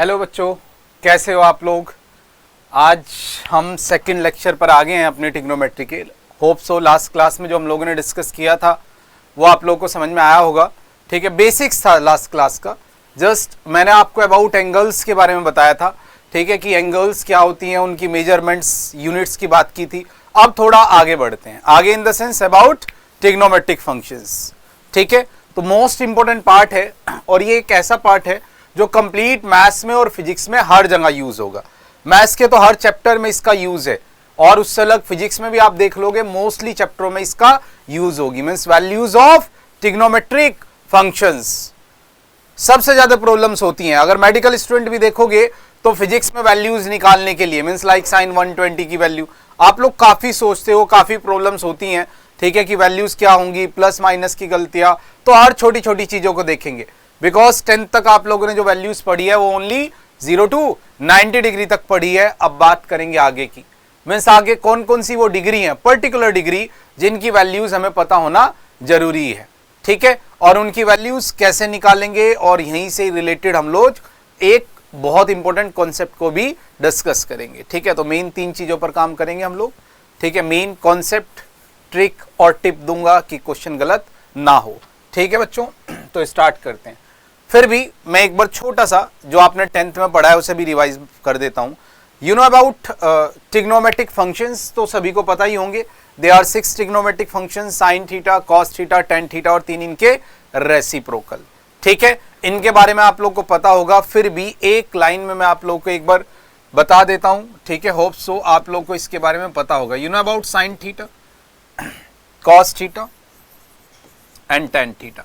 Hello बच्चों, कैसे हो आप लोग। आज हम सेकंड लेक्चर पर आ गए हैं अपने ट्रिग्नोमेट्री के। होप सो लास्ट क्लास में जो हम लोगों ने डिस्कस किया था वो आप लोगों को समझ में आया होगा। ठीक है, बेसिक्स था लास्ट क्लास का। जस्ट मैंने आपको अबाउट एंगल्स के बारे में बताया था। ठीक है, कि एंगल्स क्या होती हैं, उनकी मेजरमेंट्स, यूनिट्स की बात की थी। अब थोड़ा आगे बढ़ते हैं, आगे in the sense about trigonometric functions. ठीक है, तो मोस्ट इंपॉर्टेंट पार्ट है और ये एक ऐसा पार्ट है जो कंप्लीट मैथ्स में और फिजिक्स में हर जगह यूज होगा। मैथ्स के तो हर चैप्टर में इसका यूज है और उससे अलग फिजिक्स में भी आप देख लोगे मोस्टली चैप्टरों में इसका यूज होगी। Means values of trigonometric functions सबसे ज्यादा प्रॉब्लम्स होती हैं। अगर मेडिकल स्टूडेंट भी देखोगे तो फिजिक्स में वैल्यूज निकालने के लिए मींस लाइक साइन 120 की वैल्यू आप लोग काफी सोचते हो, काफी प्रॉब्लम्स होती हैं। ठीक है, कि वैल्यूज क्या होंगी, प्लस माइनस की गलतियां, तो हर छोटी छोटी चीजों को देखेंगे। बिकॉज 10th तक आप लोगों ने जो वैल्यूज पढ़ी है वो ओनली 0 to 90 डिग्री तक पढ़ी है। अब बात करेंगे आगे की, मीन्स आगे कौन कौन सी वो डिग्री है, पर्टिकुलर डिग्री जिनकी वैल्यूज हमें पता होना जरूरी है। ठीक है, और उनकी वैल्यूज कैसे निकालेंगे और यहीं से रिलेटेड हम लोग एक बहुत इंपॉर्टेंट कॉन्सेप्ट को भी डिस्कस करेंगे। ठीक है, तो मेन 3 चीजों पर काम करेंगे हम लोग। ठीक है, मेन कॉन्सेप्ट, ट्रिक और टिप दूंगा कि क्वेश्चन गलत ना हो। ठीक है बच्चों, तो स्टार्ट करते हैं। फिर भी मैं एक बार छोटा सा जो आपने 10th में पढ़ा है उसे भी रिवाइज कर देता हूं। You know about trigonometric functions तो सभी को पता ही होंगे। They are 6 trigonometric functions, sine theta, cos theta, tan theta और 3 इनके रेसिप्रोकल। ठीक है, इनके बारे में आप लोग को पता होगा। फिर भी एक लाइन में मैं आप लोग को एक बार बता देता हूं। ठीक है, होप सो आप लोग को इसके बारे में पता होगा। You know about sine theta, cos theta and tan theta,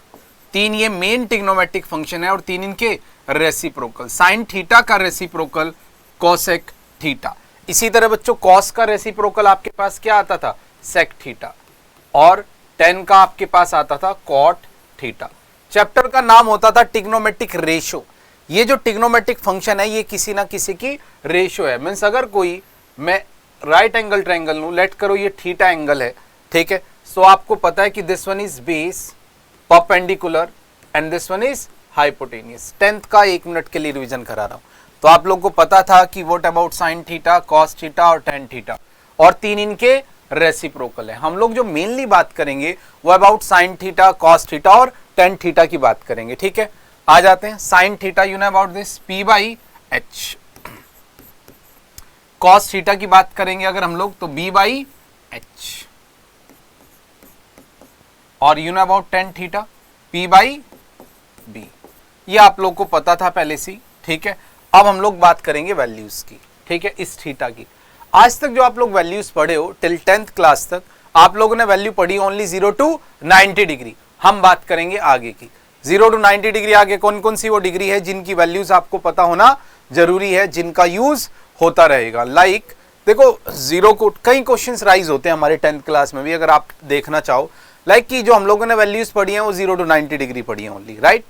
3 ये मेन ट्रिग्नोमेट्रिक फंक्शन है और 3 इनके रेसिप्रोकल। साइन थीटा का रेसिप्रोकल कोसेक थीटा। इसी तरह बच्चों कॉस का रेसिप्रोकल आपके पास क्या आता था, सेक थीटा, और टेन का आपके पास आता था कॉट थीटा। चैप्टर का नाम होता था ट्रिग्नोमेट्रिक रेशो। ये जो ट्रिग्नोमेट्रिक फंक्शन है ये किसी ना किसी की रेशो है। मीन्स अगर कोई मैं राइट एंगल ट्रायंगल लूं, लेट करो ये थीटा एंगल है। ठीक है, सो आपको पता है कि this one is base perpendicular and this one is hypotenuse. 10th का 1 मिनट के लिए रिवीजन करा रहा हूं। तो आप लोग को पता था कि what about sine theta, cos theta और टेन थीटा, और 3 इनके रेसिप्रोकल है। हम लोग जो मेनली बात करेंगे वो about sine theta, cos theta और टेन थीटा की बात करेंगे। ठीक है, आ जाते हैं। Sine theta you know about this P by H. Cos theta की बात करेंगे अगर हम लोग तो बी बाई एच, और you know about tan theta P by B. ये आप लोग को पता था पहले से। ठीक है, अब हम लोग बात करेंगे वैल्यूज की। ठीक है, इस थीटा की। आज तक जो आप लोग वैल्यूज पढ़े हो टिल 10th क्लास तक आप लोगों ने वैल्यू पढ़ी ओनली 0 to 90 डिग्री। हम बात करेंगे आगे की। 0 to 90 डिग्री आगे कौन कौन सी वो डिग्री है जिनकी वैल्यूज आपको पता होना जरूरी है, जिनका यूज होता रहेगा। लाइक देखो, जीरो को कई क्वेश्चंस राइज होते हैं हमारे 10th क्लास में भी, अगर आप देखना चाहो। लाइक कि जो हम लोगों ने वैल्यूज पढ़ी हैं वो 0 to 90 डिग्री पढ़ी है ओनली, राइट।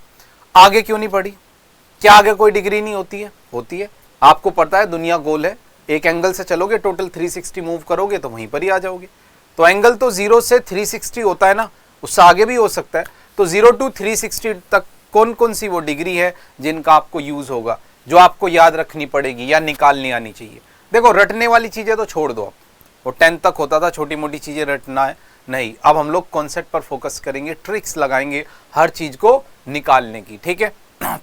आगे क्यों नहीं पढ़ी? क्या आगे कोई डिग्री नहीं होती है? होती है। आपको पता है दुनिया गोल है, एक एंगल से चलोगे टोटल 360 मूव करोगे तो वहीं पर ही आ जाओगे। तो एंगल तो 0 से 360 होता है ना, उससे आगे भी हो सकता है। तो 0 to 360 तक कौन कौन सी वो डिग्री है जिनका आपको यूज होगा, जो आपको याद रखनी पड़ेगी या निकालनी आनी चाहिए। देखो रटने वाली चीजें तो छोड़ दो, आप वो 10th तक होता था छोटी मोटी चीजें रटना है, नहीं। अब हम लोग कॉन्सेप्ट पर फोकस करेंगे, ट्रिक्स लगाएंगे हर चीज को निकालने की। ठीक है,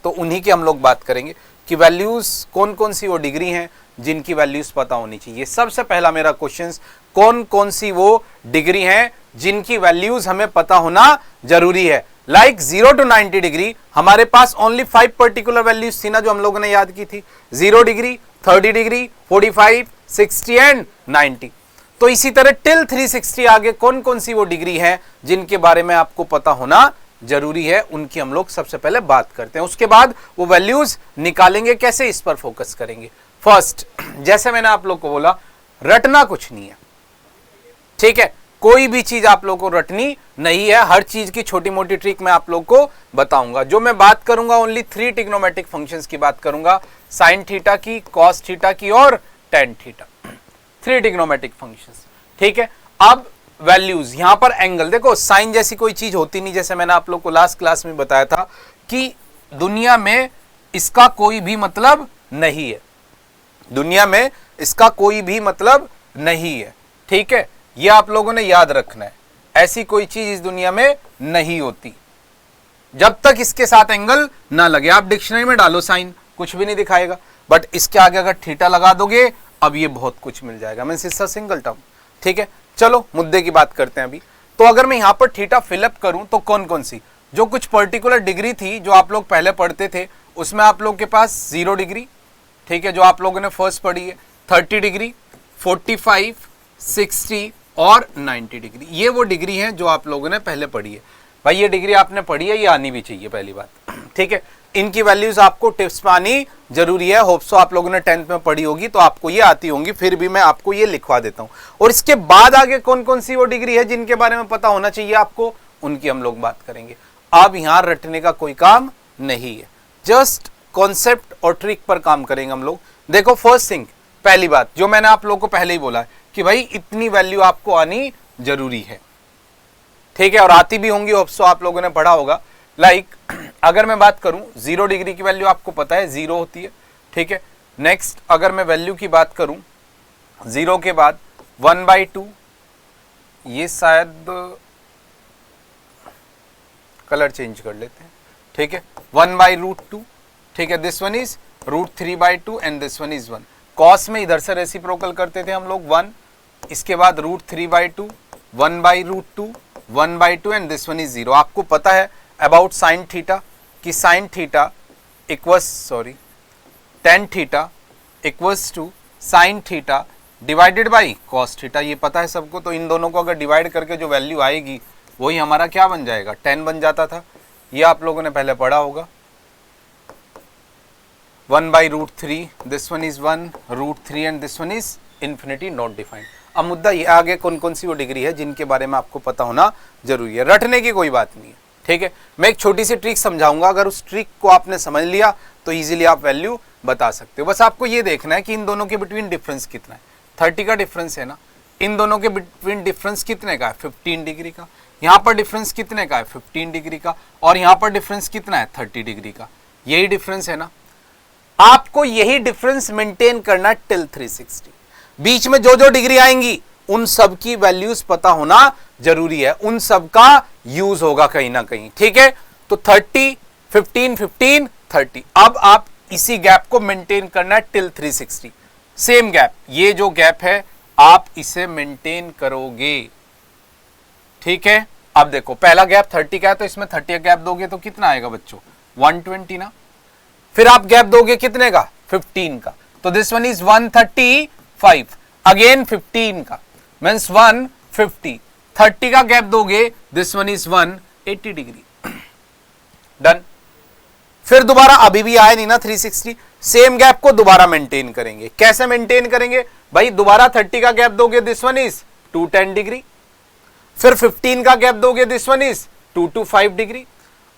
तो उन्हीं की हम लोग बात करेंगे कि वैल्यूज कौन कौन सी वो डिग्री हैं जिनकी वैल्यूज पता होनी चाहिए। सबसे पहला मेरा क्वेश्चन, कौन कौन सी वो डिग्री हैं जिनकी वैल्यूज हमें पता होना जरूरी है। लाइक 0 to 90 डिग्री हमारे पास ओनली 5 पर्टिकुलर वैल्यूज थी ना जो हम लोगों ने याद की थी, 0 डिग्री, 30 डिग्री, 45, 60 एंड 90। तो इसी तरह टिल 360 आगे कौन कौन सी वो डिग्री है जिनके बारे में आपको पता होना जरूरी है, उनकी हम लोग सबसे पहले बात करते हैं। उसके बाद वो वैल्यूज निकालेंगे कैसे, इस पर फोकस करेंगे। फर्स्ट, जैसे मैंने आप लोग को बोला, रटना कुछ नहीं है। ठीक है, कोई भी चीज आप लोग को रटनी नहीं है। हर चीज की छोटी मोटी ट्रिक मैं आप लोग को बताऊंगा। जो मैं बात करूंगा ओनली 3 ट्रिग्नोमेट्रिक फंक्शंस की बात करूंगा, साइन थीटा की, कॉस थीटा की और टेन थीटा, 3 ट्रिग्नोमेट्रिक फंक्शंस। ठीक है, अब वैल्यूज यहां पर एंगल देखो, साइन जैसी कोई चीज होती नहीं। जैसे मैंने आप लोग को लास्ट क्लास में बताया था कि दुनिया में इसका कोई भी मतलब नहीं है, दुनिया में इसका कोई भी मतलब नहीं है। ठीक है, ये आप लोगों ने याद रखना है, ऐसी कोई चीज इस दुनिया में नहीं होती जब तक इसके साथ एंगल ना लगे। आप डिक्शनरी में डालो साइन, कुछ भी नहीं दिखाएगा, बट इसके आगे अगर थीटा लगा दोगे अब ये बहुत कुछ मिल जाएगा, मींस इसका सिंगल टर्म। ठीक है, चलो मुद्दे की बात करते हैं अभी। तो अगर मैं यहां पर थीटा फिलअप करूं तो कौन कौन सी जो कुछ पर्टिकुलर डिग्री थी जो आप लोग पहले पढ़ते थे, उसमें आप लोग के पास 0 डिग्री, ठीक है, जो आप लोगों ने फर्स्ट पढ़ी है, 30 डिग्री, 45, 60 और 90 डिग्री, ये वो डिग्री है जो आप लोगों ने पहले पढ़ी है। भाई ये डिग्री आपने पढ़ी है, ये आनी भी चाहिए पहली बात। ठीक है, इनकी वैल्यूज आपको टिप्स में आनी जरूरी है। होप सो आप लोगों ने 10th में पढ़ी होगी तो आपको ये आती होंगी, फिर भी मैं आपको ये लिखवा देता हूं। और इसके बाद आगे कौन कौन सी वो डिग्री है जिनके बारे में पता होना चाहिए आपको, उनकी हम लोग बात करेंगे। अब यहां रटने का कोई काम नहीं है, जस्ट कॉन्सेप्ट और ट्रिक पर काम करेंगे हम लोग। देखो फर्स्ट थिंग, पहली बात जो मैंने आप लोगों को पहले ही बोला है कि भाई इतनी वैल्यू आपको आनी जरूरी है। ठीक है, और आती भी होंगी, होप सो आप लोगों ने पढ़ा होगा। लाइक अगर मैं बात करूं 0 डिग्री की वैल्यू आपको पता है 0 होती है। ठीक है, नेक्स्ट अगर मैं वैल्यू की बात करूं 0 के बाद 1/2, ये शायद कलर चेंज कर लेते हैं। ठीक है, 1/√2, ठीक है, this one is √3/2 and this one is 1। Cos में इधर से रेसिप्रोकल करते थे हम लोग 1, इसके बाद √3/2, 1/√2, 1/2 एंड दिस वन इज 0। आपको पता है अबाउट साइन थीटा कि sine theta equals tan theta equals to sine theta divided by cos theta, ये पता है सबको। तो इन दोनों को अगर डिवाइड करके जो वैल्यू आएगी वही हमारा क्या बन जाएगा, 10 बन जाता था। ये आप लोगों ने पहले पढ़ा होगा। 1/√3, this one is 1/√3 and this one is infinity not defined. अब मुद्दा ये आगे कौन कौन सी वो डिग्री है जिनके बारे में आपको पता होना जरूरी है, रटने की कोई बात नहीं है। ठीक है, मैं एक छोटी सी ट्रिक समझाऊंगा, अगर उस ट्रिक को आपने समझ लिया तो इजीली आप वैल्यू बता सकते हो। बस आपको ये देखना है कि इन दोनों के बिटवीन डिफरेंस कितना है। 30 का डिफरेंस है ना, इन दोनों के बिटवीन डिफरेंस कितने का है, 15 डिग्री का। यहाँ पर डिफरेंस कितने का है, 15 डिग्री का। और यहाँ पर डिफरेंस कितना है, 30 डिग्री का। यही डिफरेंस है ना, आपको यही डिफरेंस मेंटेन करना टिल 360। बीच में जो जो डिग्री आएंगी उन सब की वैल्यूज पता होना जरूरी है, उन सब का यूज होगा कहीं ना कहीं। ठीक है, तो 30, 15, 15, 30। अब आप इसी गैप को मेंटेन करना है टिल 360। सेम गैप, ये जो गैप है आप इसे मेंटेन करोगे। ठीक है, अब देखो पहला गैप 30 का है तो इसमें 30 का गैप दोगे तो कितना आएगा बच्चों, 120 ना। फिर आप गैप दोगे कितने का, 15 का, तो दिस वन इज 135। अगेन 15 का मीन्स 150। 30 का गैप दोगे, this one is 180 degree. Done. फिर दोबारा अभी भी आए नहीं ना 360, सेम गैप को दोबारा मेंटेन करेंगे। कैसे मेंटेन करेंगे भाई, दोबारा 30 का गैप दोगे, दिस वन इज 210 डिग्री। फिर 15 का गैप दोगे, this one is 225 degree.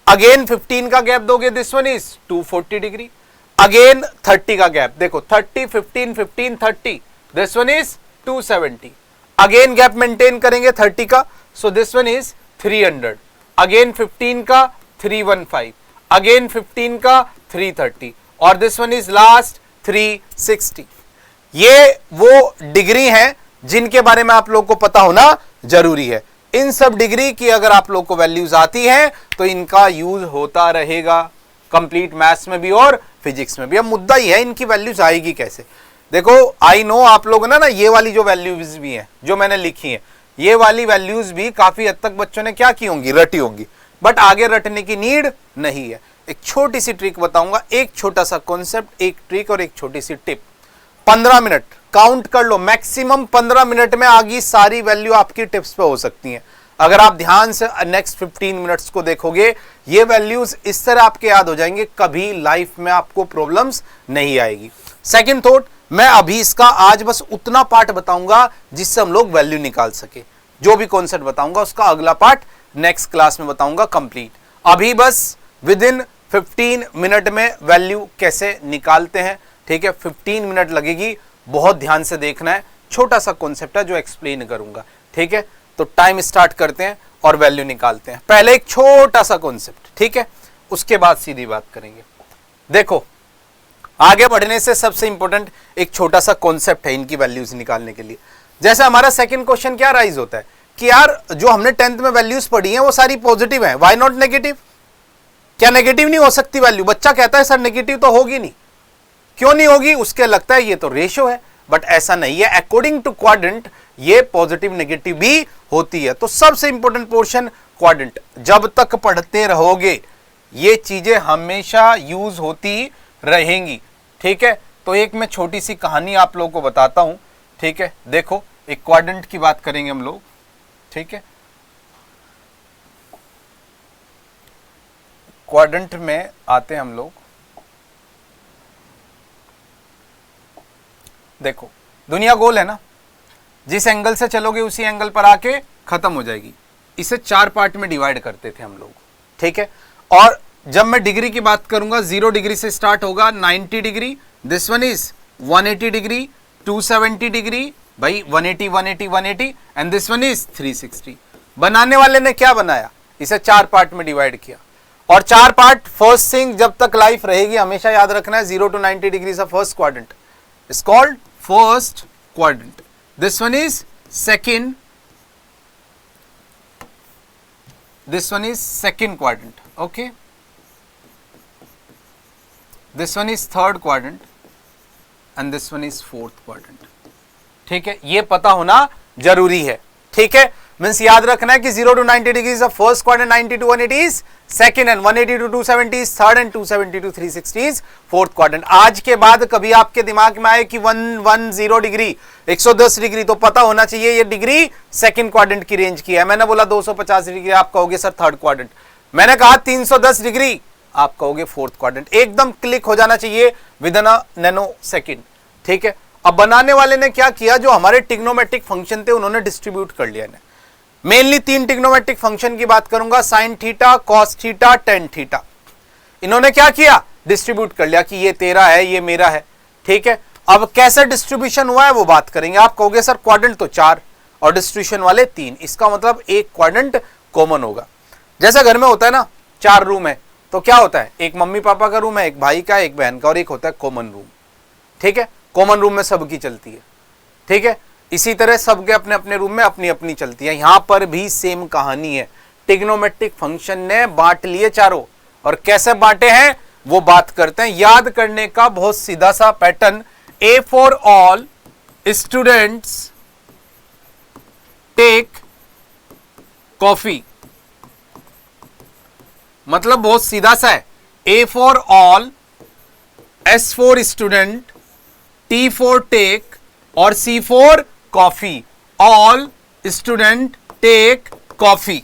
Again 15 का गैप दोगे, this one is 240 degree. Again 30 का गैप, देखो 30, 15, 15, 30, this one is 270। Again gap maintain करेंगे 30 का, so this one is 300। Again 15 का 315, अगेन 15 का 330 और दिस वन इज लास्ट 360। ये वो डिग्री हैं जिनके बारे में आप लोग को पता होना जरूरी है। इन सब डिग्री की अगर आप लोग को वैल्यूज आती हैं तो इनका यूज होता रहेगा कंप्लीट मैथ्स में भी और फिजिक्स में भी। अब मुद्दा ये है इनकी वैल्यूज आएगी कैसे। देखो आई नो आप लोग ना ये वाली जो वैल्यूज भी हैं जो मैंने लिखी हैं, ये वाली वैल्यूज भी काफी हद तक बच्चों ने क्या की होंगी, रटी होंगी, बट आगे रटने की नीड नहीं है। एक छोटी सी ट्रिक बताऊंगा, एक छोटा सा कॉन्सेप्ट, एक ट्रिक और एक छोटी सी टिप। 15 मिनट काउंट कर लो, मैक्सिमम 15 मिनट में आगे सारी वैल्यू आपकी टिप्स पे हो सकती हैं। अगर आप ध्यान से नेक्स्ट 15 मिनट्स को देखोगे, ये वैल्यूज इस तरह आपके याद हो जाएंगे, कभी लाइफ में आपको प्रॉब्लम्स नहीं आएगी। सेकंड थॉट, मैं अभी इसका आज बस उतना पार्ट बताऊंगा जिससे हम लोग वैल्यू निकाल सके। जो भी कॉन्सेप्ट बताऊंगा उसका अगला पार्ट नेक्स्ट क्लास में बताऊंगा कंप्लीट। अभी बस विद इन 15 मिनट में वैल्यू कैसे निकालते हैं। ठीक है, 15 मिनट लगेगी, बहुत ध्यान से देखना है। छोटा सा कॉन्सेप्ट है जो एक्सप्लेन करूंगा। ठीक है, तो टाइम स्टार्ट करते हैं और वैल्यू निकालते हैं। पहले एक छोटा सा कॉन्सेप्ट, ठीक है, उसके बाद सीधी बात करेंगे। देखो आगे बढ़ने से सबसे इंपॉर्टेंट एक छोटा सा कॉन्सेप्ट है इनकी वैल्यूज निकालने के लिए। जैसे हमारा सेकंड क्वेश्चन क्या राइज होता है कि यार जो हमने 10th में वैल्यूज पढ़ी हैं वो सारी पॉजिटिव हैं, व्हाई नॉट नेगेटिव? क्या नेगेटिव नहीं हो सकती वैल्यू? बच्चा कहता है सर नेगेटिव तो होगी नहीं। क्यों नहीं होगी? उसके लगता है ये तो रेशियो है, बट ऐसा नहीं है। अकॉर्डिंग टू क्वाड्रेंट ये पॉजिटिव नेगेटिव भी होती है। तो सबसे इंपॉर्टेंट पोर्शन क्वाड्रेंट, जब तक पढ़ते रहोगे ये चीजें हमेशा यूज होती रहेंगी, ठीक है। तो एक मैं छोटी सी कहानी आप लोगों को बताता हूं, ठीक है। देखो एक क्वाड्रेंट की बात करेंगे हम लोग, ठीक है। क्वाड्रेंट में आते हैं हम लोग। देखो दुनिया गोल है ना, जिस एंगल से चलोगे उसी एंगल पर आके खत्म हो जाएगी। इसे 4 पार्ट में डिवाइड करते थे हम लोग, ठीक है। और जब मैं डिग्री की बात करूंगा 0 डिग्री से स्टार्ट होगा 90 degree, this one is 180 degree, 270 degree, भाई 180 180 180 एंड दिस वन इज 360। बनाने वाले ने क्या बनाया? इसे 4 पार्ट में डिवाइड किया। और 4 पार्ट, फर्स्ट थिंग जब तक लाइफ रहेगी हमेशा याद रखना है 0 to 90 degree of first quadrant is called first quadrant. This one is second, this one is second quadrant, okay, this one is third quadrant and this one is fourth quadrant, ठीक है। ये पता होना जरूरी है, ठीक है। मीन्स याद रखना है कि 0 to 90 degrees of first quadrant, 90 to 180 is second and 180 to 270 is third and 270 to 360 is fourth quadrant. आज के बाद कभी आपके दिमाग में आए कि 110 डिग्री 110 डिग्री, तो पता होना चाहिए ये डिग्री सेकंड क्वाड्रेंट की रेंज की है। मैंने बोला 250 डिग्री, आप कहोगे सर थर्ड क्वाड्रेंट। मैंने कहा 310 डिग्री, आप कहोगे फोर्थ क्वाड्रेंट। एकदम क्लिक हो जाना चाहिए with in a nano second, ठीक है। अब बनाने वाले ने क्या किया, जो हमारे ट्रिग्नोमेट्रिक फंक्शन थे उन्होंने डिस्ट्रीब्यूट कर लिया। मेनली 3 ट्रिग्नोमेट्रिक फंक्शन की बात करूंगा, sign theta, cos theta, tan theta. इन्होंने क्या किया, डिस्ट्रीब्यूट कर लिया कि ये तेरा है, ये मेरा है, ठीक है। अब कैसे डिस्ट्रीब्यूशन हुआ है वो बात करेंगे। आप कहोगे सर क्वाड्रेंट तो 4 और डिस्ट्रीब्यूशन वाले 3, इसका मतलब एक क्वाड्रेंट कॉमन होगा। जैसा घर में होता है ना, 4 रूम है, तो क्या होता है, एक मम्मी पापा का रूम है, एक भाई का, एक बहन का, और एक होता है कॉमन रूम, ठीक है। कॉमन रूम में सबकी चलती है, ठीक है। इसी तरह सबके अपने अपने रूम में अपनी अपनी चलती है। यहां पर भी सेम कहानी है। ट्रिग्नोमेट्रिक फंक्शन ने बांट लिए चारों, और कैसे बांटे हैं वो बात करते हैं। याद करने का बहुत सीधा सा pattern, A for all students take coffee, मतलब बहुत सीधा सा है। A for all, S for student, T for take और C for coffee. All student take coffee,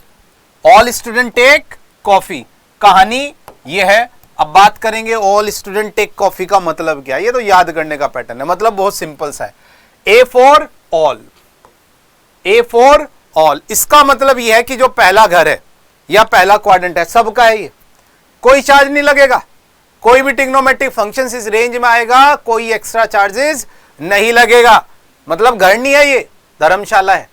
all student take coffee. कहानी ये है। अब बात करेंगे ऑल स्टूडेंट टेक कॉफी का मतलब क्या है। ये तो याद करने का पैटर्न है, मतलब बहुत सिंपल सा है। A for all, A for all, इसका मतलब यह है कि जो पहला घर है या पहला क्वाड्रेंट है सबका है, ये कोई चार्ज नहीं लगेगा। कोई भी ट्रिग्नोमेट्रिक फंक्शन इस रेंज में आएगा, कोई एक्स्ट्रा चार्जेस नहीं लगेगा। मतलब घर नहीं है, ये धर्मशाला है,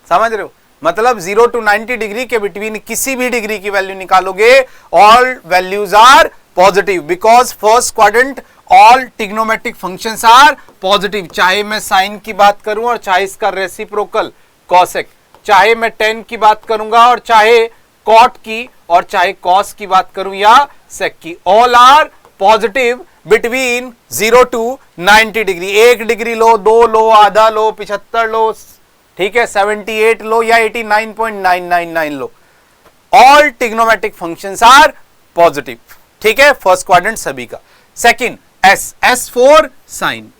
समझ रहे हो। मतलब 0 to 90 डिग्री के बिटवीन किसी भी डिग्री की वैल्यू निकालोगे, all values are positive, because first quadrant all trigonometric functions are positive. चाहे मैं साइन की बात करूं और चाहे इसका रेसिप्रोकल कॉसेक, चाहे मैं टेन की बात करूंगा और चाहे कॉट की, और चाहे कॉस की बात करूं या सेक की, all are positive between 0 to 90 degree. 1 degree लो, 2 लो, आधा लो, 75 लो, ठीक है, 78 लो या 89.999 लो, all trigonometric functions are positive, ठीक है। फर्स्ट क्वाड्रेंट सभी का। Second S, S for sine,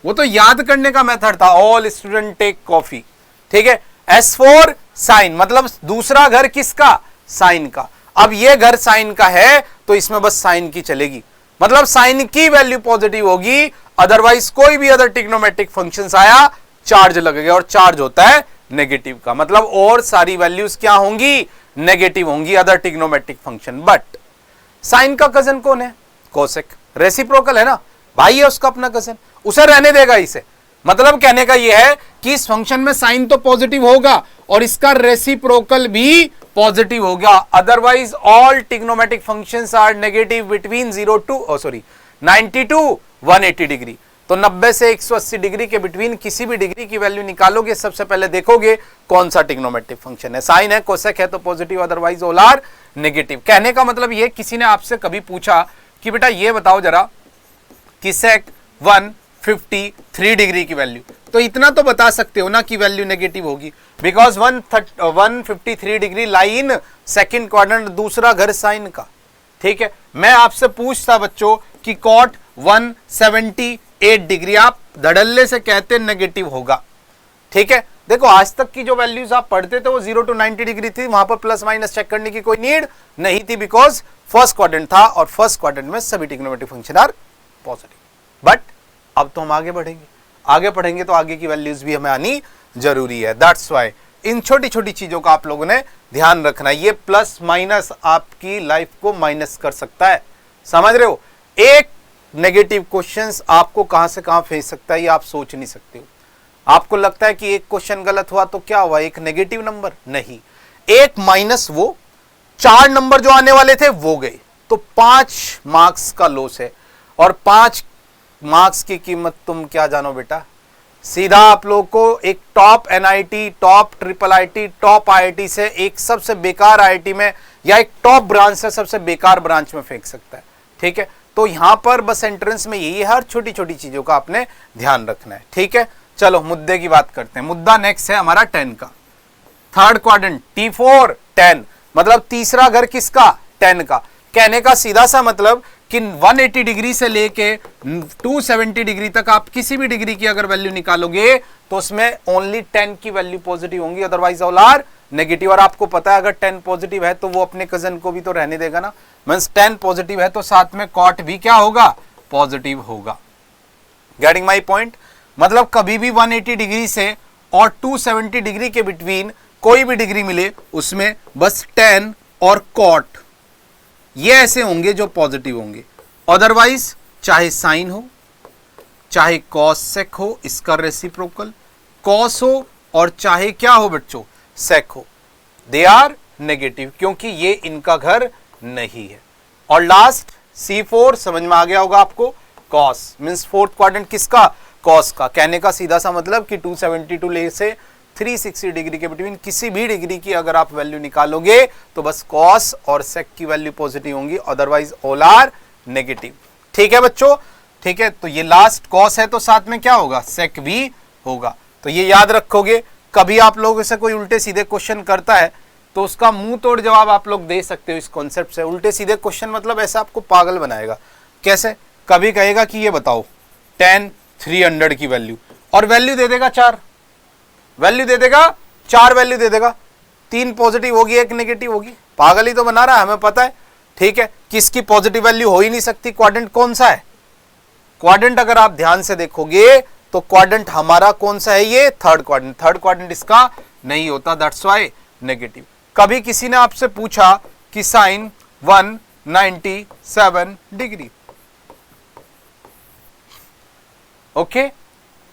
वो तो याद करने का मेथड था, ऑल स्टूडेंट टेक कॉफी, ठीक है। एस फॉर साइन, मतलब दूसरा घर किसका, साइन का। अब ये घर साइन का है तो इसमें बस साइन की चलेगी, मतलब साइन की वैल्यू पॉजिटिव होगी, अदरवाइज कोई भी अदर ट्रिग्नोमेट्रिक फंक्शंस आया चार्ज लगेगा, और चार्ज होता है नेगेटिव का, मतलब और सारी वैल्यूज क्या होंगी, नेगेटिव होंगी other trigonometric function. But sine का कजन कौन है, कोसेक, रेसिप्रोकल है ना, भाई है उसका अपना कजन, उसे रहने देगा इसे। मतलब कहने का यह है कि इस फंक्शन में साइन तो पॉजिटिव होगा और इसका रेसिप्रोकल भी पॉजिटिव हो गया। Otherwise all trigonometric functions are negative between 90 to 180 degree. तो 90 से 180 डिग्री के बिटवीन किसी भी डिग्री की वैल्यू निकालोगे, सबसे पहले देखोगे कौन सा ट्रिग्नोमेट्रिक फंक्शन है, साइन है, कोसेक है तो positive, otherwise all are negative. कहने का मतलब ये, किसी ने आपसे कभी पूछा कि बेटा ये बताओ जरा कि सेक 153 डिग्री की वैल्यू, तो इतना तो बता सकते हो ना कि वैल्यू नेगेटिव होगी, because 153 degree line second quadrant, दूसरा घर साइन का। ठीक है, मैं आपसे पूछता बच्चों कि कॉट 178 डिग्री, आप धड़ल्ले से कहते नेगेटिव होगा। ठीक है, देखो आज तक की जो वैल्यूज आप पढ़ते थे वो 0 to 90 डिग्री थी, वहां पर प्लस माइनस चेक करने की कोई नीड नहीं थी, बिकॉज फर्स्ट क्वाड्रेंट था और फर्स्ट क्वाड्रेंट में सभी trigonometric function are positive. But अब तो हम आगे बढ़ेंगे, आगे पढ़ेंगे तो आगे की वैल्यूज भी हमें आनी जरूरी है। दैट्स वाई इन छोटी छोटी चीजों का आप लोगों ने ध्यान रखना है। ये प्लस माइनस आपकी लाइफ को माइनस कर सकता है, समझ रहे हो। एक नेगेटिव क्वेश्चंस आपको कहां से कहां फेंक सकता है ये आप सोच नहीं सकते हो। आपको लगता है कि एक क्वेश्चन गलत हुआ तो क्या हुआ, एक नेगेटिव नंबर, नहीं, एक माइनस वो 4 नंबर जो आने वाले थे वो गए, तो 5 मार्क्स का लॉस है। और 5 मार्क्स की कीमत तुम क्या जानो बेटा, सीधा आप लोग को एक top NIT, top triple IT, top IIT से एक सबसे बेकार आईआईटी में, या एक टॉप ब्रांच से सबसे बेकार ब्रांच में फेंक सकता है। ठीक है, तो यहां पर बस एंट्रेंस में यही हर छोटी छोटी चीजों का आपने ध्यान रखना है। ठीक है, चलो मुद्दे की बात करते हैं। मुद्दा नेक्स्ट है हमारा 10 का, थर्ड क्वाड्रेंट T4 10, मतलब तीसरा घर किसका, 10 का। कहने का सीधा सा मतलब कि 180 डिग्री से लेके 270 डिग्री तक आप किसी भी डिग्री की अगर वैल्यू निकालोगे तो उसमें ओनली 10 की वैल्यू पॉजिटिव होंगी, अदरवाइज ऑल आर नेगेटिव। और आपको पता है अगर 10 पॉजिटिव है तो वो अपने कजन को भी तो रहने देगा ना, मींस 10 पॉजिटिव है तो साथ में कॉट भी क्या होगा, पॉजिटिव होगा। गेटिंग माई पॉइंट, मतलब कभी भी 180 डिग्री से और 270 डिग्री के बिटवीन कोई भी डिग्री मिले उसमें बस 10 और कॉट ये ऐसे होंगे जो पॉजिटिव होंगे, अदरवाइज चाहे साइन हो चाहे कॉस सेक हो, इसका रेसिप्रोकल कॉस हो, और चाहे क्या हो बच्चों सेक हो, दे आर नेगेटिव, क्योंकि ये इनका घर नहीं है। और लास्ट C4 समझ में आ गया होगा आपको, कॉस मींस फोर्थ क्वाड्रेंट किसका, कॉस का। कहने का सीधा सा मतलब कि 272 से 360 डिग्री के बिटवीन किसी भी डिग्री की अगर आप वैल्यू निकालोगे तो बस कॉस और सेक की वैल्यू पॉजिटिव होंगी, अदरवाइज ऑल आर नेगेटिव। ठीक है बच्चों, ठीक है, तो ये लास्ट कॉस है तो साथ में क्या होगा, सेक भी होगा। तो ये याद रखोगे, कभी आप लोगों से कोई उल्टे सीधे क्वेश्चन करता है तो उसका मुंह तोड़ जवाब आप लोग दे सकते हो इस कॉन्सेप्ट से। उल्टे सीधे क्वेश्चन मतलब ऐसा आपको पागल बनाएगा। कैसे, कभी कहेगा कि ये बताओ 10 300 की वैल्यू, और वैल्यू दे देगा 4, वैल्यू दे देगा 4 वैल्यू दे देगा, 3 पॉजिटिव होगी 1 नेगेटिव होगी, पागल ही तो बना रहा है, हमें पता है। ठीक है, किसकी पॉजिटिव वैल्यू हो ही नहीं सकती। क्वाड्रेंट कौन सा है, क्वाड्रेंट अगर आप ध्यान से देखोगे तो क्वाड्रेंट हमारा कौन सा है, ये थर्ड क्वाड्रेंट, थर्ड क्वाड्रेंट इसका नहीं होता, दैट्स व्हाई नेगेटिव। कभी किसी ने आपसे पूछा कि साइन 197 डिग्री, ओके,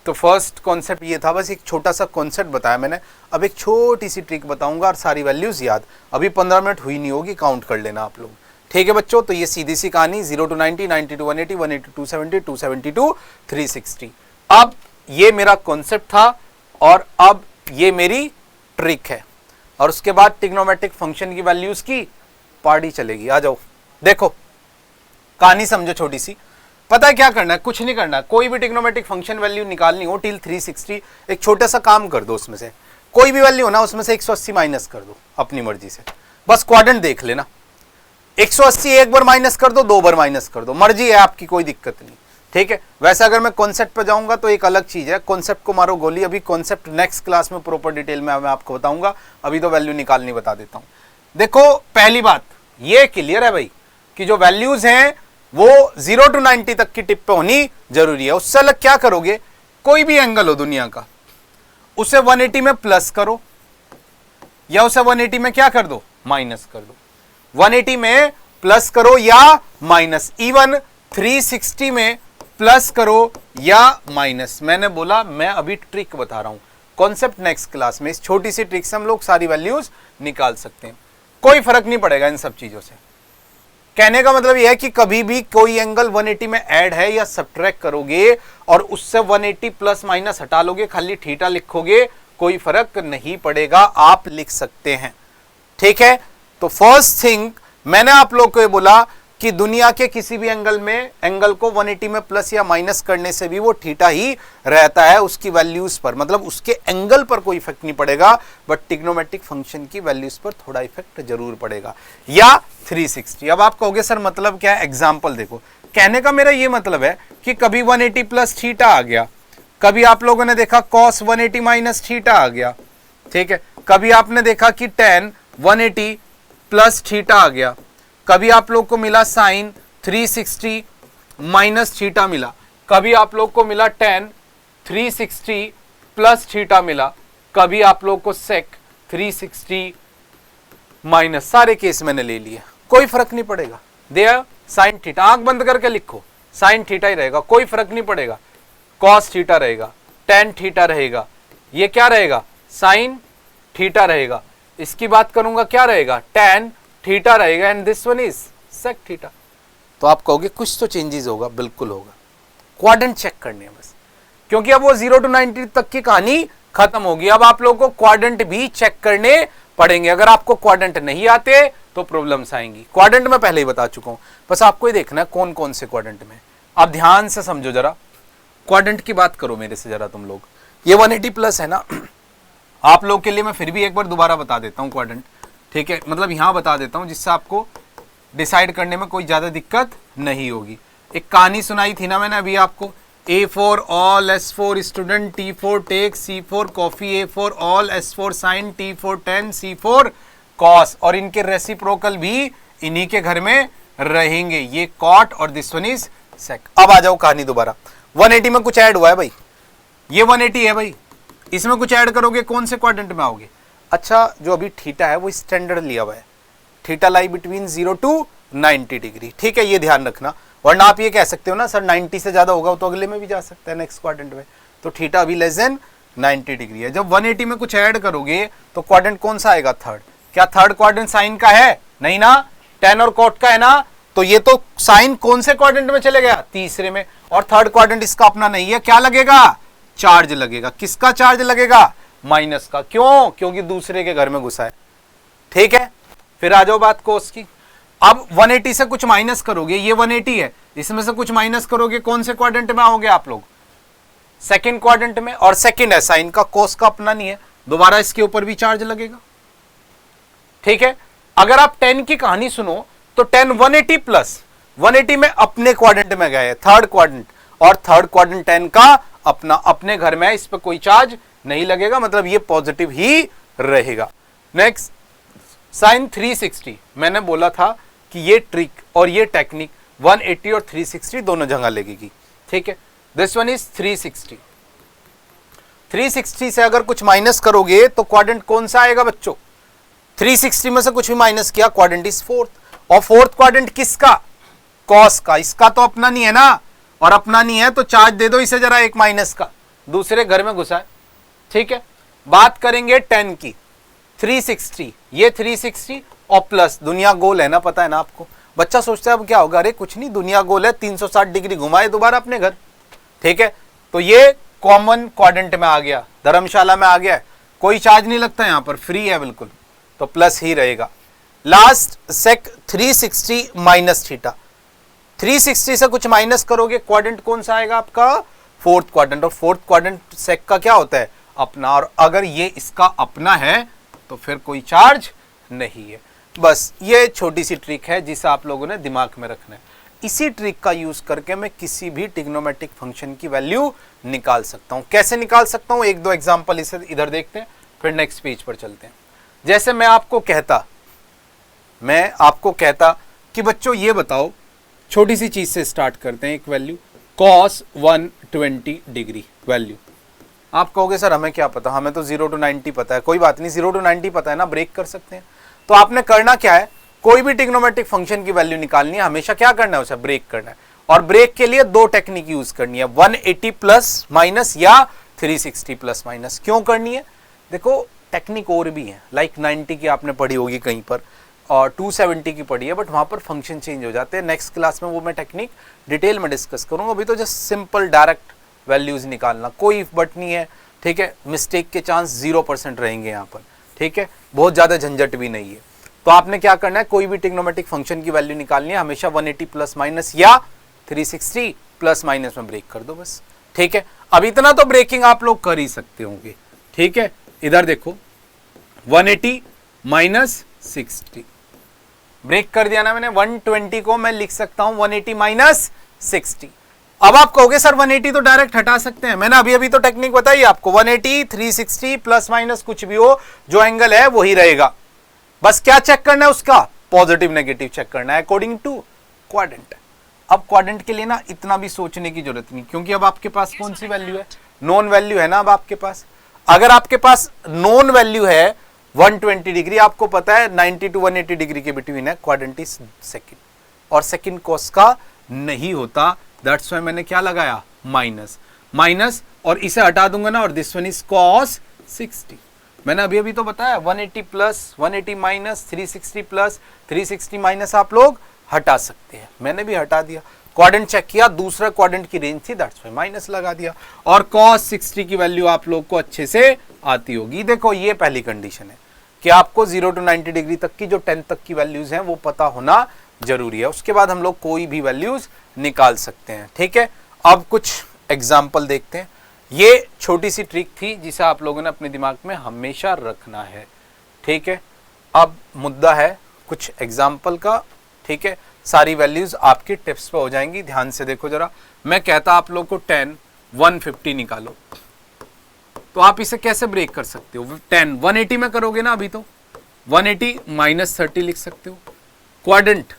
तो फर्स्ट कॉन्सेप्ट ये था, बस एक छोटा सा कॉन्सेप्ट बताया मैंने। अब एक छोटी सी ट्रिक बताऊंगा और सारी वैल्यूज याद, अभी 15 मिनट हुई नहीं होगी, काउंट कर लेना आप लोग। ठीक है बच्चों, तो ये सीधी सी कहानी 0 to 90, 90 to 180, 180 to 270, 270 to 360। अब ये मेरा कॉन्सेप्ट था और अब ये मेरी ट्रिक है, और उसके बाद ट्रिग्नोमेट्रिक फंक्शन की वैल्यूज की पार्टी चलेगी। आ जाओ, देखो कहानी समझो छोटी सी। पता है क्या करना है, कुछ नहीं करना, कोई भी ट्रिग्नोमेट्रिक फंक्शन वैल्यू निकालनी हो टिल 360, एक छोटा सा काम कर दो, उसमें से कोई भी वैल्यू हो ना उसमें से 180 माइनस कर दो अपनी मर्जी से, बस क्वाड्रेंट देख लेना। 180 एक बार माइनस कर दो, 2 बार माइनस कर दो, मर्जी है आपकी, कोई दिक्कत नहीं। ठीक है, वैसे अगर मैं कॉन्सेप्ट पे जाऊंगा तो एक अलग चीज है, कॉन्सेप्ट को मारो गोली। अभी कॉन्सेप्ट नेक्स्ट क्लास में प्रॉपर डिटेल में मैं आपको बताऊंगा, अभी तो वैल्यू निकालनी बता देता हूं। देखो पहली बात ये क्लियर है भाई कि जो वैल्यूज हैं वो 0 to 90 तक की टिप पे होनी जरूरी है। उससे अलग क्या करोगे, कोई भी एंगल हो दुनिया का, उसे 180 में प्लस करो या उसे 180 में क्या कर दो, माइनस कर दो। 180 में प्लस करो या माइनस, इवन 360 में प्लस करो या माइनस। मैंने बोला, मैं अभी ट्रिक बता रहा हूं, कॉन्सेप्ट नेक्स्ट क्लास में। इस छोटी सी ट्रिक से हम लोग सारी वैल्यूज निकाल सकते हैं, कोई फर्क नहीं पड़ेगा इन सब चीजों से। कहने का मतलब यह है कि कभी भी कोई एंगल 180 में ऐड है या सब्ट्रैक्ट करोगे और उससे 180 प्लस माइनस हटा लोगे, खाली थीटा लिखोगे, कोई फर्क नहीं पड़ेगा, आप लिख सकते हैं। ठीक है, तो फर्स्ट थिंग मैंने आप लोग को ये बोला कि दुनिया के किसी भी एंगल में एंगल को 180 में प्लस या माइनस करने से भी वो थीटा ही रहता है उसकी वैल्यूज पर, मतलब उसके एंगल पर कोई इफेक्ट नहीं पड़ेगा, बट ट्रिग्नोमेट्रिक फंक्शन की वैल्यूज पर थोड़ा इफेक्ट जरूर पड़ेगा। या 360। अब आप कहोगे सर मतलब क्या है, एग्जाम्पल देखो। कहने का मेरा ये मतलब है कि कभी 180 प्लस थीटा आ गया, कभी आप लोगों ने देखा cos 180 माइनस थीटा आ गया, ठीक है, कभी आपने देखा कि tan 180 प्लस थीटा आ गया, कभी आप लोग को मिला साइन 360 माइनस थीटा मिला, कभी आप लोग को मिला tan 360 प्लस थीटा मिला, कभी आप लोग को sec 360 माइनस, सारे केस मैंने ले लिए, कोई फर्क नहीं पड़ेगा। देयर साइन थीटा, आंख बंद करके लिखो, साइन थीटा ही रहेगा, कोई फर्क नहीं पड़ेगा। कॉस थीटा रहेगा, टेन थीटा रहेगा, ये क्या रहेगा, साइन थीटा रहेगा, इसकी बात करूंगा क्या रहेगा, टेन थीटा रहेगा, and this one is sec theta. तो आप कहोगे कुछ तो चेंजेस होगा, बिल्कुल होगा, क्वाड्रेंट चेक करने हैं बस, क्योंकि अब वो 0 to 90 तक की कहानी खत्म होगी। अब आप लोगों को क्वाड्रेंट भी चेक करने पड़ेंगे, अगर आपको क्वाड्रेंट नहीं आते तो प्रॉब्लम्स आएंगी। क्वाड्रेंट में पहले ही बता चुका हूं, बस आपको ही देखना है कौन कौन से क्वाड्रेंट में। आप ध्यान से समझो जरा, क्वाड्रेंट की बात करो मेरे से जरा तुम लोग। ये 180 प्लस है ना, आप लोग के लिए मैं फिर भी एक बार दोबारा बता देता हूँ क्वाड्रेंट, ठीक है, मतलब यहां बता देता हूं जिससे आपको डिसाइड करने में कोई ज्यादा दिक्कत नहीं होगी। एक कहानी सुनाई थी ना मैंने अभी आपको, A for all, S for student, T for take, C for coffee, A for all, S for sign, T for tan, C for cos, और इनके रेसिप्रोकल भी इन्हीं के घर में रहेंगे, ये cot और दिस वन इज sec। अब आ जाओ कहानी दोबारा, 180 में कुछ ऐड हुआ है भाई, ये 180 है भाई, इसमें कुछ ऐड करोगे कौन से क्वाड्रेंट में आओगे। अच्छा, जो अभी थीटा है वो स्टैंडर्ड लिया हुआ है, theta lie between 0 to 90 degree, ठीक है, ये ध्यान रखना, वरना आप ये कह सकते हो ना सर 90 से ज्यादा होगा तो अगले में भी जा सकता है नेक्स्ट क्वाड्रेंट में, तो थीटा अभी लेस देन 90 डिग्री है। जब 180 में कुछ ऐड करोगे तो क्वाड्रेंट कौन सा आएगा, थर्ड। क्या थर्ड क्वाड्रेंट साइन का है, नहीं ना, टेन और कोट का है ना, तो ये तो साइन कौन से क्वाड्रेंट में चले गया, तीसरे में, और थर्ड क्वाड्रेंट इसका अपना नहीं है, क्या लगेगा, चार्ज लगेगा। किसका चार्ज लगेगा, माइनस का, क्यों, क्योंकि दूसरे के घर में घुसा है, ठीक है। फिर आ जाओ बात कोस की, अब 180 से कुछ माइनस करोगे, ये 180 है, इसमें से कुछ माइनस करोगे, कौन से क्वाड्रेंट में आओगे आप लोग, सेकंड क्वाड्रेंट में, और सेकंड है साइन का, कोस का अपना नहीं है, दोबारा इसके ऊपर भी चार्ज लगेगा, ठीक है। अगर आप 10 की कहानी सुनो तो 10 180 प्लस 180 में अपने क्वाड्रेंट में गए, थर्ड क्वाड्रेंट, और थर्ड क्वाड्रेंट 10 का अपना अपने घर में है, इस पर कोई चार्ज नहीं लगेगा, मतलब ये पॉजिटिव ही रहेगा। नेक्स्ट साइन 360, मैंने बोला था कि ये ट्रिक और ये टेक्निक 180 और 360 दोनों जगह लगेगी, ठीक है। दिस वन इज 360, 360 से अगर कुछ माइनस करोगे तो क्वाड्रेंट कौन सा आएगा बच्चों, 360 में से कुछ भी माइनस किया, क्वाड्रेंट इज फोर्थ, और फोर्थ क्वाड्रेंट किसका, कॉस का, इसका तो अपना नहीं है ना, और अपना नहीं है तो चार्ज दे दो इसे जरा एक माइनस का, दूसरे घर में घुसा है, ठीक है। बात करेंगे 10 की, 360, ये 360 और प्लस, दुनिया गोल है ना, पता है ना आपको, बच्चा सोचता है अब क्या होगा, अरे कुछ नहीं, दुनिया गोल है, 360 डिग्री घुमाए दोबारा अपने घर, ठीक है। तो ये कॉमन क्वाड्रेंट में आ गया, धर्मशाला में आ गया, कोई चार्ज नहीं लगता यहां पर, फ्री है बिल्कुल, तो प्लस ही रहेगा। लास्ट सेक 360 माइनस थीटा, 360 से कुछ माइनस करोगे, क्वाड्रेंट कौन सा आएगा आपका, फोर्थ क्वाड्रेंट, और फोर्थ क्वाड्रेंट सेक का क्या होता है, अपना, और अगर ये इसका अपना है तो फिर कोई चार्ज नहीं है। बस ये छोटी सी ट्रिक है जिसे आप लोगों ने दिमाग में रखना है, इसी ट्रिक का यूज करके मैं किसी भी ट्रिग्नोमेट्रिक फंक्शन की वैल्यू निकाल सकता हूं। कैसे निकाल सकता हूं, एक दो एग्जांपल इसे इधर देखते हैं, फिर नेक्स्ट पेज पर चलते हैं। जैसे मैं आपको कहता कि बच्चों ये बताओ, छोटी सी चीज से स्टार्ट करते हैं, एक वैल्यू cos 120 डिग्री वैल्यू। आप कहोगे सर हमें क्या पता, हमें तो 0 to 90 पता है, कोई बात नहीं, 0 to 90 पता है ना, ब्रेक कर सकते हैं। तो आपने करना क्या है, कोई भी ट्रिग्नोमेट्रिक फंक्शन की वैल्यू निकालनी है, हमेशा क्या करना है, उसे ब्रेक करना है, और ब्रेक के लिए दो टेक्निक यूज करनी है, 180 प्लस माइनस या 360 प्लस माइनस क्यों करनी है? देखो टेक्निक और भी है, लाइक 90 की आपने पढ़ी होगी कहीं पर और 270 की पढ़ी है, बट वहाँ पर फंक्शन चेंज हो जाते हैं। नेक्स्ट क्लास में वो मैं टेक्निक डिटेल में डिस्कस करूँगा। अभी तो जस्ट सिंपल डायरेक्ट वैल्यूज़ निकालना, कोई बट नहीं है, ठीक है। मिस्टेक के चांस 0% रहेंगे यहाँ पर, ठीक है। बहुत ज़्यादा झंझट भी नहीं है। तो आपने क्या करना है, कोई भी ट्रिग्नोमेट्रिक फंक्शन की वैल्यू निकालनी है, हमेशा 180 प्लस माइनस या 360 प्लस माइनस में ब्रेक कर दो बस, ठीक है। अब इतना तो ब्रेकिंग आप लोग कर ही सकते होंगे, ठीक है। इधर देखो 180 माइनस 60 ब्रेक कर दिया ना मैंने। 120 को मैं लिख सकता हूं 180 माइनस 60। अब आप कहोगे सर 180 तो डायरेक्ट हटा सकते हैं, मैंने अभी तो टेक्निक बताई आपको। 180 360 प्लस माइनस कुछ भी हो, जो एंगल है वही रहेगा। बस क्या चेक करना है, उसका पॉजिटिव नेगेटिव चेक करना है अकॉर्डिंग टू क्वाड्रेंट। अब क्वाड्रेंट के लिए ना इतना भी सोचने की जरूरत नहीं, क्योंकि अब आपके पास कौन सी वैल्यू है, नॉन वैल्यू है ना। अब आपके पास अगर आपके पास नॉन वैल्यू है 120 डिग्री, आपको पता है 90 टू 180 डिग्री के बिटवीन है, क्वाड्रेंट इज सेकंड, और सेकंड कॉस का नहीं होता। दैट्स व्हाई मैंने क्या लगाया, माइनस माइनस, और इसे हटा दूंगा ना, और दिस वन इज कॉस 60। मैंने अभी तो बताया 180 प्लस 180 माइनस 360 प्लस 360 माइनस आप लोग हटा सकते हैं। मैंने भी हटा दिया, क्वाड्रेंट चेक किया, दूसरा क्वाड्रेंट की रेंज थी, दैट्स व्हाई माइनस लगा दिया। और cos 60 की वैल्यू आप लोग को अच्छे से आती होगी। देखो ये पहली कंडीशन है कि आपको 0 टू 90 डिग्री तक की जो 10 तक की वैल्यूज हैं वो पता होना जरूरी है। उसके बाद हम लोग कोई भी वैल्यूज निकाल सकते हैं, ठीक है। अब कुछ एग्जाम्पल देखते हैं। ये छोटी सी ट्रिक थी जिसे आप लोगों ने अपने दिमाग में हमेशा रखना है, ठीक है। अब मुद्दा है कुछ एग्जाम्पल का, ठीक है। सारी वैल्यूज आपकी टिप्स पे हो जाएंगी, ध्यान से देखो जरा। मैं कहता आप लोग को 10 150 निकालो, तो आप इसे कैसे ब्रेक कर सकते हो? 10 180 में करोगे ना, अभी तो 180 माइनस 30 लिख सकते हो। क्वाड्रेंट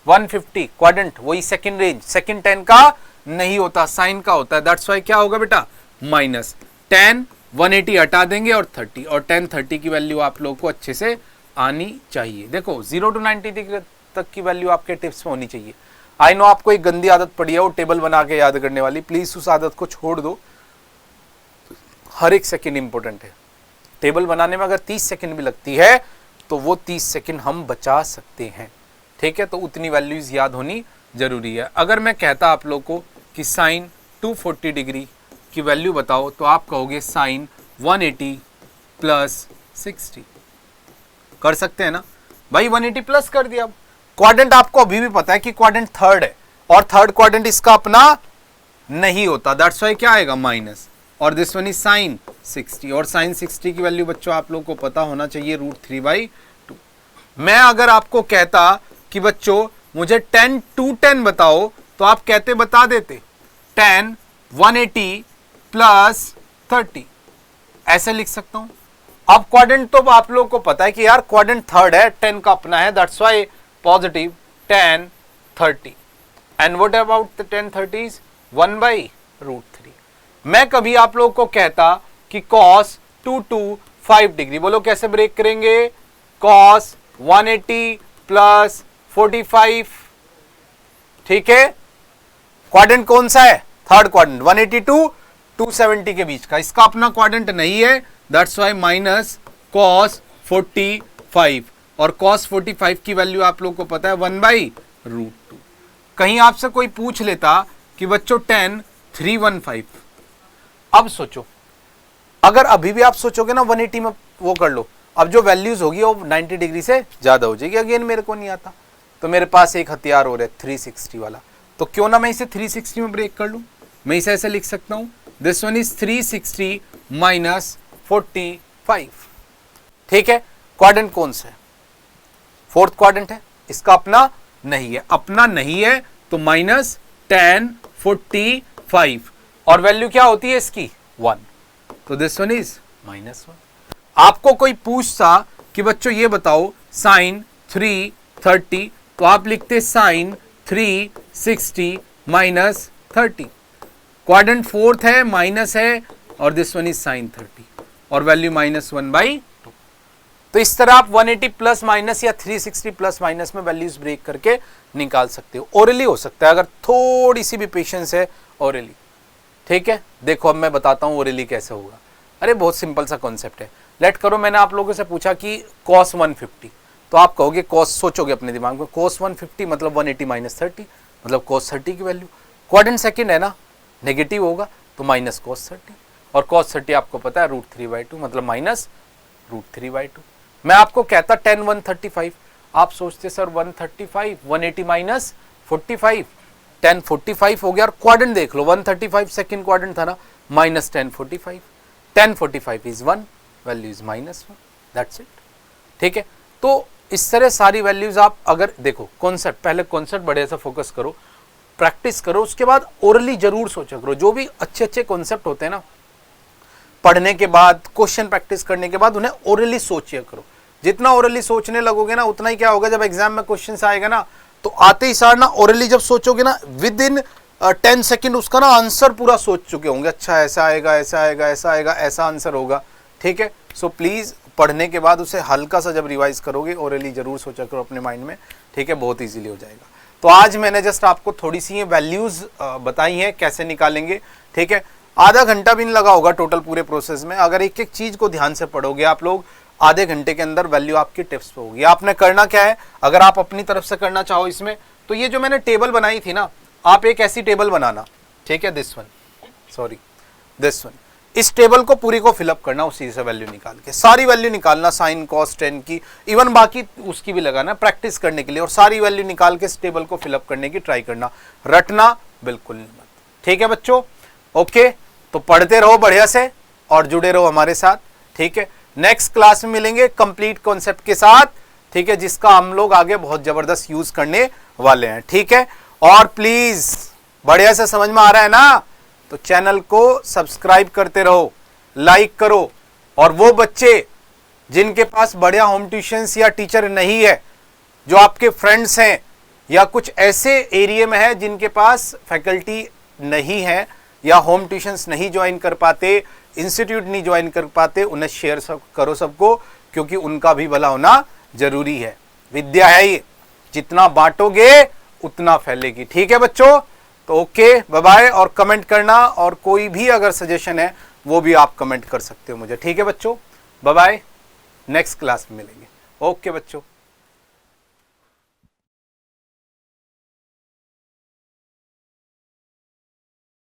150, क्वाड्रेंट वही सेकंड रेंज, सेकंड 10 का नहीं होता, साइन का होता है। दैट्स वाई क्या होगा बेटा, माइनस 10 180 हटा देंगे और 30, और 10 30 की वैल्यू आप लोग को अच्छे से आनी चाहिए। देखो 0 टू 90 तक की वैल्यू आपके टिप्स में होनी चाहिए। आई नो आपको एक गंदी आदत पड़ी है वो टेबल बना के याद करने वाली, प्लीज उस आदत को छोड़ दो। हर एक सेकंड इंपॉर्टेंट है। टेबल बनाने में अगर 30 सेकंड भी लगती है तो वो 30 सेकंड हम बचा सकते हैं, ठीक है। तो उतनी वैल्यूज याद होनी जरूरी है। अगर मैं कहता आप लोग को कि साइन 240 डिग्री की वैल्यू बताओ, तो आप कहोगे साइन 180 प्लस 60। कर सकते हैं ना भाई, 180 प्लस कर दिया। क्वाड्रेंट आपको अभी भी पता है कि क्वाड्रेंट थर्ड है, और थर्ड क्वाड्रेंट इसका अपना नहीं होता, दैट्स वाई क्या आएगा, माइनस। और दिस वन इज साइन 60, और साइन 60 की वैल्यू बच्चों आप लोग को पता होना चाहिए √3/2। मैं अगर आपको कहता कि बच्चों मुझे 10 टू 10 बताओ, तो आप कहते बता देते 10 180 प्लस 30, ऐसे लिख सकता हूं। अब क्वाड्रेंट तो आप लोग को पता है कि यार क्वाड्रेंट थर्ड है, 10 का अपना है, that's why positive 10 30। And what about the 10 30s 1/√3। मैं कभी आप लोग को कहता कि cos 2 to 5 डिग्री, बोलो कैसे ब्रेक करेंगे, cos 180 प्लस 45, ठीक है। क्वाड्रेंट कौन सा है, थर्ड क्वाड्रेंट, 180 टू 270 के बीच का, इसका अपना क्वाड्रेंट नहीं है, दैट्स वाई माइनस cos 45, और cos 45 की वैल्यू आप लोग को पता है 1/√2। कहीं आपसे कोई पूछ लेता कि बच्चों 10 315, अब सोचो, अगर अभी भी आप सोचोगे ना 180 में वो कर लो, अब जो वैल्यूज होगी वो 90 डिग्री से ज्यादा हो जाएगी। अगेन मेरे को नहीं आता, तो मेरे पास एक हथियार हो रहा है 360 वाला, तो क्यों ना मैं इसे 360 में ब्रेक कर लूं। मैं इसे ऐसे लिख सकता हूं, दिस वन इज 360 माइनस 45, ठीक है। क्वाड्रेंट कौन सा है, फोर्थ क्वाड्रेंट है, इसका अपना नहीं है, अपना नहीं है तो माइनस 10 45, और वैल्यू क्या होती है इसकी 1, तो दिस वन इज -1। आपको कोई पूछता कि बच्चों ये बताओ साइन 330, तो आप लिखते साइन 360 माइनस 30, क्वाड्रेंट फोर्थ है, माइनस है, और दिस वन इज साइन 30, और वैल्यू -1/2। तो इस तरह आप 180 प्लस माइनस या 360 प्लस माइनस में वैल्यूज ब्रेक करके निकाल सकते हो। ओरली हो सकता है अगर थोड़ी सी भी पेशेंस है, ओरली, ठीक है, देखो अब मैं बताता हूँ ओरली कैसे होगा। अरे बहुत सिंपल सा कॉन्सेप्ट है। लेट करो मैंने आप लोगों से पूछा कि cos 150, तो आप कहोगे cos, सोचोगे अपने दिमाग में cos 150 मतलब 180 माइनस 30, मतलब cos 30 की वैल्यू। क्वाड्रेंट सेकंड है ना, नेगेटिव होगा तो माइनस cos 30, और cos 30 आपको पता है √3/2 मतलब माइनस √3/2। मैं आपको कहता 10 135, आप सोचते सर 135 180 माइनस 45, 10 45 हो गया। और क्वाड्रेंट देख लो 135 सेकंड क्वाड्रेंट था ना, minus 10 45, 10 45 is 1, value is -1, that's it. ठीक है, तो इस तरह सारी वैल्यूज आप अगर देखो कॉन्सेप्ट, पहले कॉन्सेप्ट बढ़िया से फोकस करो, प्रैक्टिस करो, उसके बाद ओरली जरूर सोचा करो। जो भी अच्छे अच्छे कॉन्सेप्ट होते हैं ना, पढ़ने के बाद क्वेश्चन प्रैक्टिस करने के बाद उन्हें ओरली सोचिए करो। जितना ओरली सोचने लगोगे ना, उतना ही क्या होगा, जब एग्जाम में क्वेश्चन आएगा ना, तो आते ही सार ना ओरली जब सोचोगे ना, विद इन 10 सेकेंड उसका ना आंसर पूरा सोच चुके होंगे। अच्छा ऐसा आएगा, ऐसा आएगा, ऐसा आएगा, ऐसा आंसर होगा। ठीक है, सो प्लीज पढ़ने के बाद उसे हल्का सा जब रिवाइज करोगे, ओरली जरूर सोचा करो अपने माइंड में। ठीक है, बहुत इजीली हो जाएगा। तो आज मैंने जस्ट आपको थोड़ी सी ये वैल्यूज बताई हैं कैसे निकालेंगे। ठीक है, आधा घंटा भी नहीं लगा होगा टोटल पूरे प्रोसेस में। अगर एक एक चीज को ध्यान से पढ़ोगे आप लोग, आधे घंटे के अंदर वैल्यू आपकी टिप्स पे होगी। आपने करना क्या है, अगर आप अपनी तरफ से करना चाहो इसमें, तो ये जो मैंने टेबल बनाई थी ना, आप एक ऐसी टेबल बनाना। ठीक है, दिस वन, इस टेबल को पूरी को फिलअप करना, उसी से वैल्यू निकाल के सारी वैल्यू निकालना, साइन कॉस टेन की, इवन बाकी उसकी भी लगाना प्रैक्टिस करने के लिए, और सारी वैल्यू निकाल के इस टेबल को फिलअप करने की ट्राई करना। रटना बिल्कुल नहीं मत। ठीक है बच्चों, ओके, तो पढ़ते रहो बढ़िया से और जुड़े रहो हमारे साथ। ठीक है, नेक्स्ट क्लास में मिलेंगे कंप्लीट कॉन्सेप्ट के साथ। ठीक है, जिसका हम लोग आगे बहुत जबरदस्त यूज करने वाले हैं। ठीक है, और प्लीज बढ़िया से समझ में आ रहा है ना, तो चैनल को सब्सक्राइब करते रहो, लाइक करो। और वो बच्चे जिनके पास बढ़िया होम ट्यूशंस या टीचर नहीं है, जो आपके फ्रेंड्स हैं या कुछ ऐसे एरिया में है जिनके पास फैकल्टी नहीं है या होम ट्यूशंस नहीं ज्वाइन कर पाते, इंस्टीट्यूट नहीं ज्वाइन कर पाते, उन्हें शेयर करो सबको, क्योंकि उनका भी भला होना जरूरी है। विद्या है ये, जितना बांटोगे उतना फैलेगी। ठीक है बच्चों, तो ओके, बाय बाय। और कमेंट करना, और कोई भी अगर सजेशन है वो भी आप कमेंट कर सकते हो मुझे। ठीक है बच्चों, बाय बाय, नेक्स्ट क्लास में मिलेंगे। ओके बच्चों।